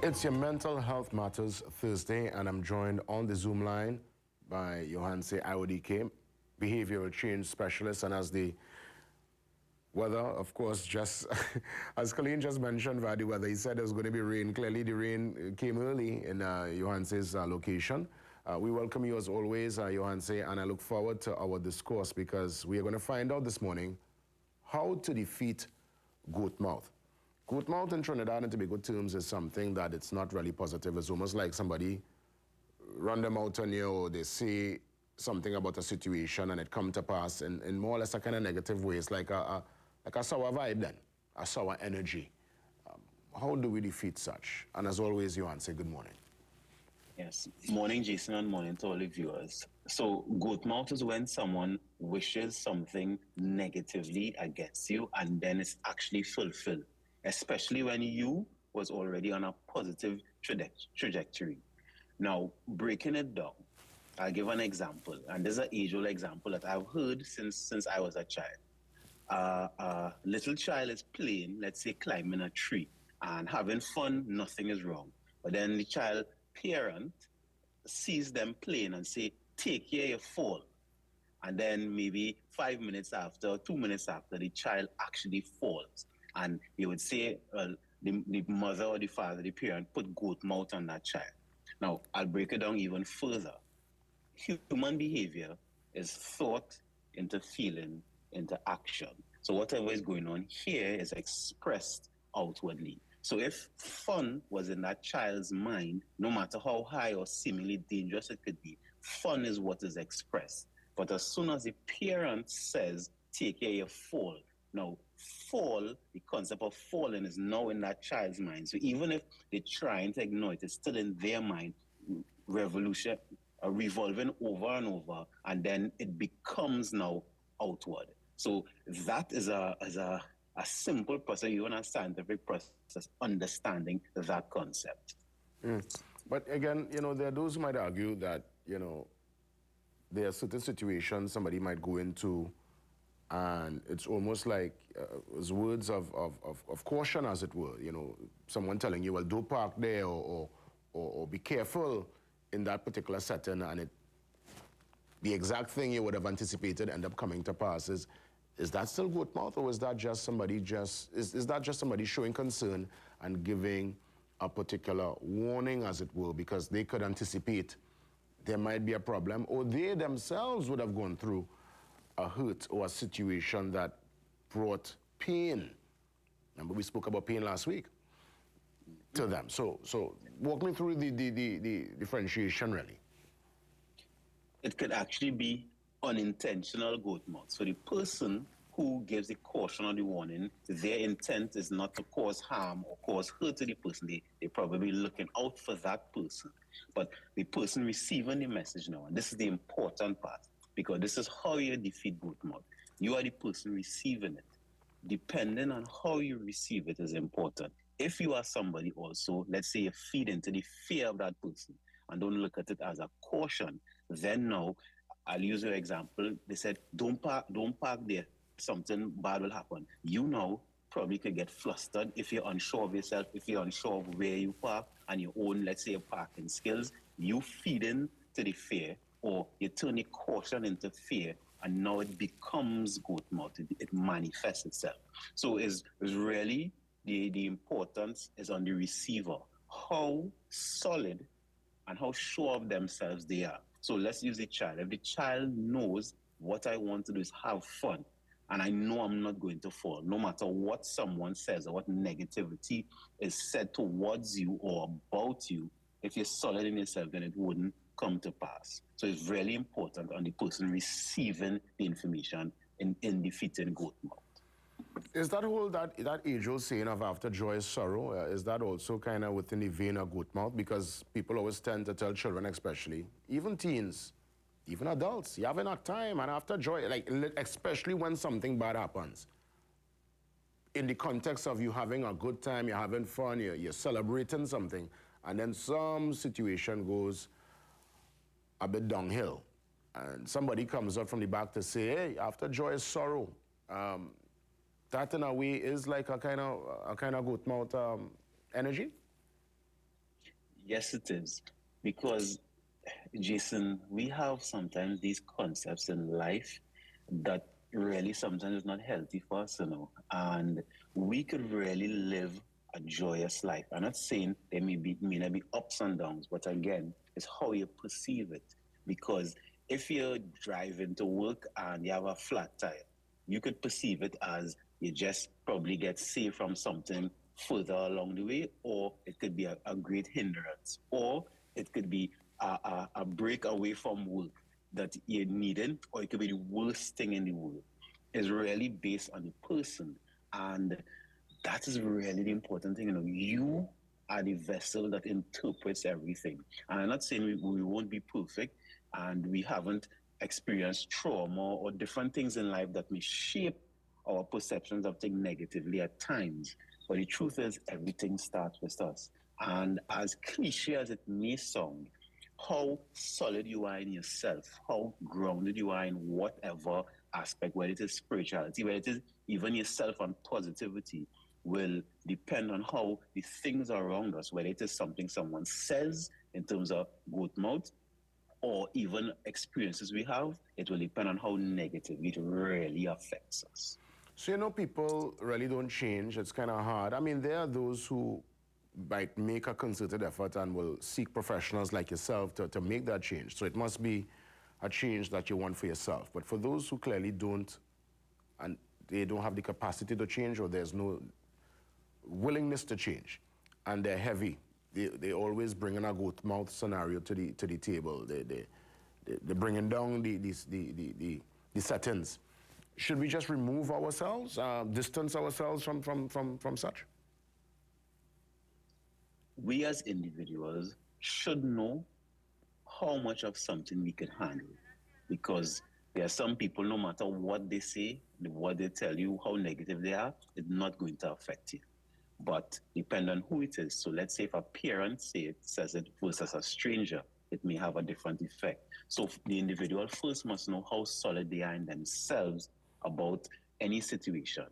It's your Mental Health Matters Thursday, and I'm joined on the Zoom line by Johanse Iwodike, behavioral change specialist, and as the weather, of course, just as Colleen just mentioned about the weather, he said there was going to be rain. Clearly, the rain came early in Johanse's location. We welcome you as always, Johanse, and I look forward to our discourse because we are going to find out this morning how to defeat goat mouth. Goat mouth in Trinidad and Tobago terms is something that it's not really positive. It's almost like somebody run them out on you, or they say something about a situation and it come to pass in more or less a kind of negative way. It's like a sour vibe then, a sour energy. How do we defeat such? And as always, Johan, say good morning. Yes, morning Jason and morning to all the viewers. So goat mouth is when someone wishes something negatively against you and then it's actually fulfilled, especially when you was already on a positive trajectory. Now, breaking it down, I'll give an example, and this is an age-old example that I've heard since I was a child. A little child is playing, let's say climbing a tree, and having fun, nothing is wrong. But then the child parent sees them playing and say, take care, you fall. And then maybe 5 minutes after, 2 minutes after, the child actually falls. And you would say, the mother or the father, the parent, put goat mouth on that child. Now, I'll break it down even further. Human behavior is thought into feeling into action. So whatever is going on here is expressed outwardly. So if fun was in that child's mind, no matter how high or seemingly dangerous it could be, fun is what is expressed. But as soon as the parent says, take care, you fall. Now, fall, the concept of falling is now in that child's mind. So even if they're trying to ignore it, it's still in their mind, revolving over and over, and then it becomes now outward. So that is a simple process, even a scientific process, understanding that concept. But again, there are those who might argue that, there are certain situations somebody might go into and it's almost like words of caution, as it were. Someone telling you, well, don't park there or be careful in that particular setting, and the exact thing you would have anticipated end up coming to pass. Is that still goat mouth, or is that just somebody is that just somebody showing concern and giving a particular warning, as it were, because they could anticipate there might be a problem, or they themselves would have gone through a hurt or a situation that brought pain? Remember, we spoke about pain last week to them. So walk me through the differentiation, really. It could actually be unintentional goat mouth. So the person who gives the caution or the warning, their intent is not to cause harm or cause hurt to the person. They're probably looking out for that person. But the person receiving the message now, and this is the important part, because this is how you defeat goat mouth. You are the person receiving it. Depending on how you receive it is important. If you are somebody also, let's say you feed into the fear of that person and don't look at it as a caution, then now, I'll use your example. They said, don't park there. Something bad will happen. You now probably could get flustered if you're unsure of yourself, if you're unsure of where you park and your own, let's say, your parking skills. You feed into the fear, or you turn the caution into fear, and now it becomes goat mouth. It manifests itself. So is really the importance is on the receiver, how solid and how sure of themselves they are. So let's use the child. If the child knows what I want to do is have fun, and I know I'm not going to fall, no matter what someone says or what negativity is said towards you or about you, if you're solid in yourself, then it wouldn't come to pass. So it's really important on the person receiving the information in defeating goat mouth. Is that whole that age-old saying of after joy is sorrow, is that also kind of within the vein of goat mouth? Because people always tend to tell children, especially, even teens, even adults, you have enough time, and after joy, like especially when something bad happens, in the context of you having a good time, you're having fun, you're celebrating something, and then some situation goes a bit downhill, and somebody comes up from the back to say, hey, after joy is sorrow. That in a way is like a kind of goat mouth energy? Yes, it is. Because, Jason, we have sometimes these concepts in life that really sometimes is not healthy for us, and we could really live a joyous life. I'm not saying there may not be ups and downs, but again, it's how you perceive it. Because if you're driving to work and you have a flat tire, you could perceive it as you just probably get saved from something further along the way, or it could be a great hindrance, or it could be a break away from work that you needed, or it could be the worst thing in the world. It's really based on the person. And that is really the important thing. You are the vessel that interprets everything. And I'm not saying we won't be perfect and we haven't experienced trauma or different things in life that may shape our perceptions of things negatively at times. But the truth is, everything starts with us. And as cliche as it may sound, how solid you are in yourself, how grounded you are in whatever aspect, whether it is spirituality, whether it is even yourself and positivity, will depend on how the things around us, whether it is something someone says in terms of good mouth or even experiences we have, it will depend on how negative it really affects us. So, people really don't change. It's kind of hard. I mean, there are those who might make a concerted effort and will seek professionals like yourself to make that change. So it must be a change that you want for yourself. But for those who clearly don't, and they don't have the capacity to change, or there's no willingness to change, and they're heavy, they always bring in a goat mouth scenario to the table. They're bringing down the settings. Should we just remove ourselves, distance ourselves from such? We as individuals should know how much of something we can handle, because there are some people, no matter what they say, what they tell you, how negative they are, it's not going to affect you. But depend on who it is. So let's say if a parent says it versus a stranger, it may have a different effect. So the individual first must know how solid they are in themselves about any situation,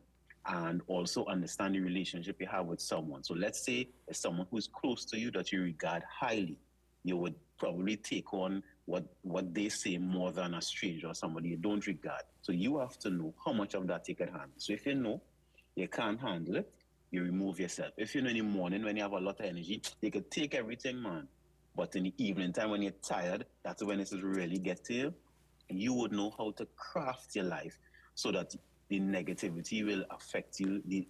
and also understand the relationship you have with someone. So let's say it's someone who's close to you that you regard highly. You would probably take on what they say more than a stranger or somebody you don't regard. So you have to know how much of that you can handle. So if you know you can't handle it, you remove yourself. If you know in the morning when you have a lot of energy, you can take everything, man. But in the evening time when you're tired, that's when it really gets to you. And you would know how to craft your life so that the negativity will affect you the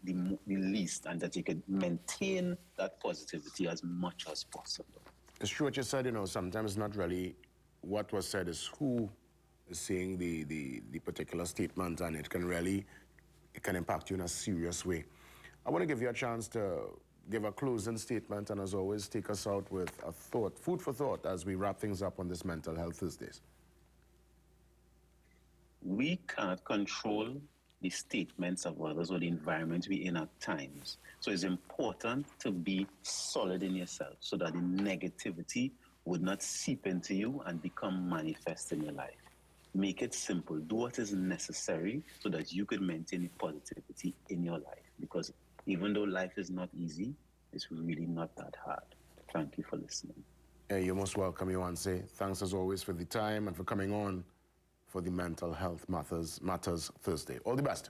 least, and that you can maintain that positivity as much as possible. It's true what you said, sometimes not really what was said, is who is saying the particular statement, and it can impact you in a serious way. I want to give you a chance to give a closing statement, and as always, take us out with a thought, food for thought, as we wrap things up on this Mental Health Thursdays. We can't control the statements of others or the environment we're in at times. So it's important to be solid in yourself so that the negativity would not seep into you and become manifest in your life. Make it simple. Do what is necessary so that you could maintain the positivity in your life. Because even though life is not easy, it's really not that hard. Thank you for listening. Hey, you're most welcome, Yohanse. Thanks as always for the time and for coming on for the Mental Health Matters Thursday. All the best.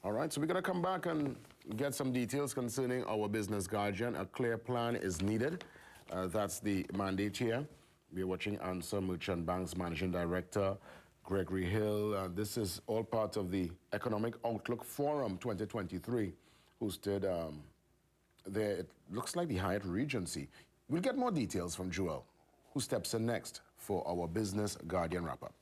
All right, so we're going to come back and get some details concerning our business guardian. A clear plan is needed. That's the mandate here. We're watching Answer Merchant Bank's Managing Director, Gregory Hill. This is all part of the Economic Outlook Forum 2023, hosted there, it looks like the Hyatt Regency. We'll get more details from Joel, who steps in next for our Business Guardian wrap-up.